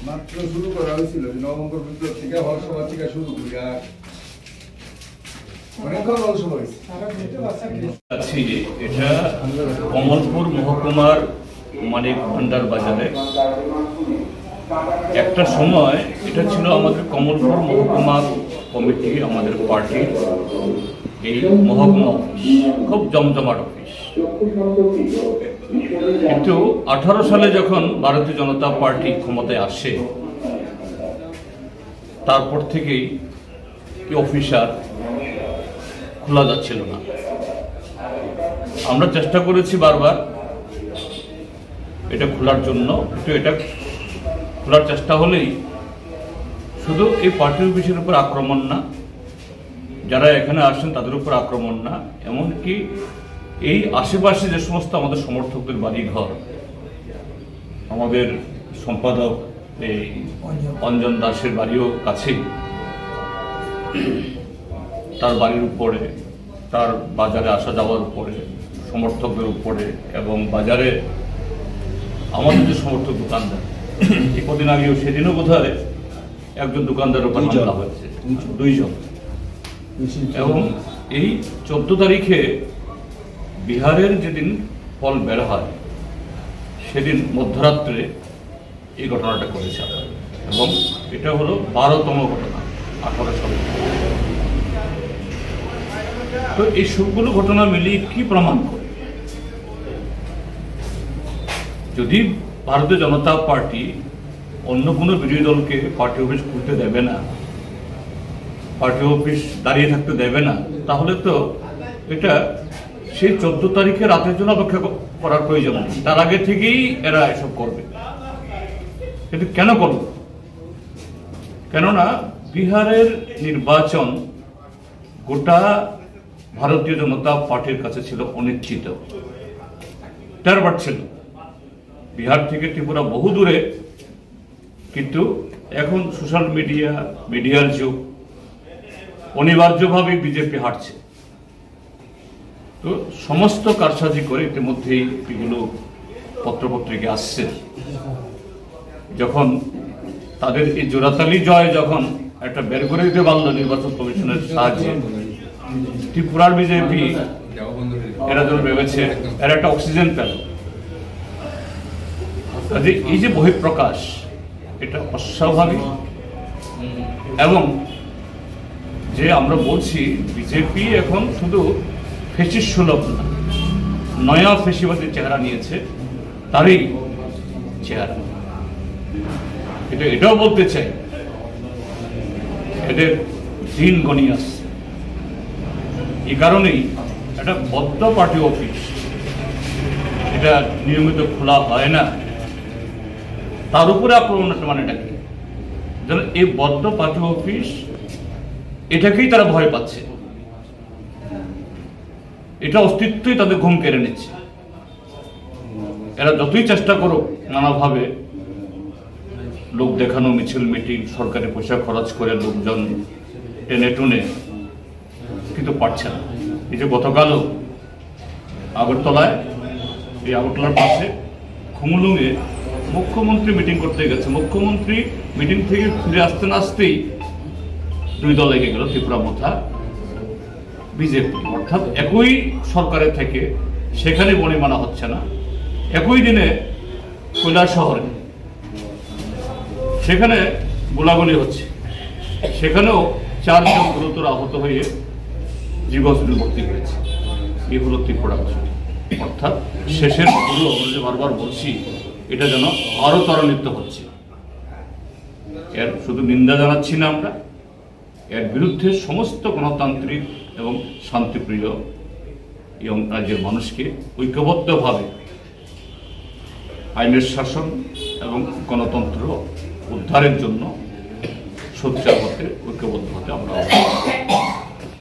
মাত্র শুরু করা হয়েছিল নভেম্বর বিপ্লব থেকে হলসভা থেকে শুরু করি আর অনেকক্ষণ হলসভা হয়েছে। এটা কমলপুর মহকুমার মানিক ভান্ডার বাজারে একটা সময় এটা ছিল আমাদের কমলপুর মহকুমা কমিটি, আমাদের পার্টির এই মহকুমা অফিস, খুব জমজমাট অফিস। কিন্তু 18 সালে যখন ভারতীয় জনতা পার্টি ক্ষমতায় আসে তারপর থেকেই এই অফিস আর খোলা যাচ্ছিল না। আমরা চেষ্টা করেছি বারবার এটা খোলার জন্য, কিন্তু এটা খোলার চেষ্টা হলেই শুধু এই পার্টি অফিসের উপর আক্রমণ না, যারা এখানে আসেন তাদের উপর আক্রমণ না, এমনকি এই আশেপাশে যে সমস্ত আমাদের সমর্থকদের বাড়িঘর, আমাদের সম্পাদক এই অঞ্জন দাসের বাড়িও কাছেই, তার বাড়ির উপরে, তার বাজারে আসা যাওয়ার উপরে, সমর্থকদের উপরে, এবং বাজারে আমাদের যে সমর্থক দোকানদার, কদিন আগেও সেদিনও বোধহয় একজন দোকানদারের উপর হামলা হয়েছে, 2 জন। এবং এই 14 তারিখে বিহারের যেদিন ফল বের হয় সেদিন মধ্যরাত্রে এই ঘটনাটা করেছে, এবং এটা হলো 12তম ঘটনা 18 সালে। তো এই সবগুলো ঘটনা মিলিয়ে কি প্রমাণ করে? যদি ভারতীয় জনতা পার্টি অন্য কোনো বিরোধী দলকে পার্টি অফিস খুলতে দেবে না, পার্টি অফিস দাঁড়িয়ে থাকতে দেবে না, তাহলে তো এটা সেই 14 তারিখে রাতের জন্য অপেক্ষা করার প্রয়োজন নেই, তার আগে থেকেই এরা এসব করবে। কিন্তু কেন করবে? কেননা বিহারের নির্বাচন গোটা ভারতীয় জনতা পার্টির কাছে ছিল অনিশ্চিত, টারবার ছিল। বিহার থেকে ত্রিপুরা বহু দূরে, কিন্তু এখন সোশ্যাল মিডিয়ার যুগ, অনিবার্যভাবে বিজেপি হারছে। তো সমস্ত কারসাজি করে ইতিমধ্যেই এগুলো পত্রপত্রিকা আসছে। যখন তাদের এই জোড়াতালি জয় যখন একটা বের করে দিতে পারলো নির্বাচন কমিশনের সাহায্যে, ত্রিপুরার বিজেপি এরা যেন ভেবেছে এরা একটা অক্সিজেন পেল। এই যে বহিঃপ্রকাশ, এটা অস্বাভাবিক। এবং যে আমরা বলছি বিজেপি এখন শুধু ফেসিস সুলভ না, নয়া ফেসিবাদের চেহারা নিয়েছে, তারই চেহারা। এটাও বলতে চাই এদের দিন গণিয়ে আসছে। এই কারণেই একটা বদ্ধ পার্টি অফিস, এটা নিয়মিত খোলা হয় না, তার উপরে আক্রমণ মানেটা কি? যেন এই বদ্ধ পার্টি অফিস এটাকেই তারা ভয় পাচ্ছে, এটা অস্তিত্বই তাদের ঘুম কেড়ে নিচ্ছে। এরা যতই চেষ্টা করুক নানাভাবে লোক দেখানো, মিছিল মিটিং, সরকারি পয়সা খরচ করে লোকজন টেনে টুনে, কিন্তু পারছে না। এই যে গতকালও আগরতলায়, এই আগরতলার পাশে খুমুলুঙে মুখ্যমন্ত্রী মিটিং করতে গেছে, মুখ্যমন্ত্রী মিটিং থেকে ফিরে আসতে না আসতেই 2 দল লেগে গেল, ত্রিপুরা মোথা বিজেপি। অর্থাৎ একই সরকারের থেকে সেখানে বনিমানা হচ্ছে না, একই দিনে কৈলাস শহরে সেখানে গোলাগুলি হচ্ছে, সেখানেও 4 জন গুরুতর আহত হয়ে জীবন ভর্তি হয়েছে। এই হলো ত্রিপুরা। অর্থাৎ শেষের পুরো আমরা যে বারবার বলছি, এটা যেন আরো ত্বরান্বিত হচ্ছে। এর শুধু নিন্দা জানাচ্ছি না আমরা, এর বিরুদ্ধে সমস্ত গণতান্ত্রিক এবং শান্তিপ্রিয় এবং রাজ্যের মানুষকে ঐক্যবদ্ধভাবে আইনের শাসন এবং গণতন্ত্র উদ্ধারের জন্য সোচ্চার হতে, ঐক্যবদ্ধ হতে আমরা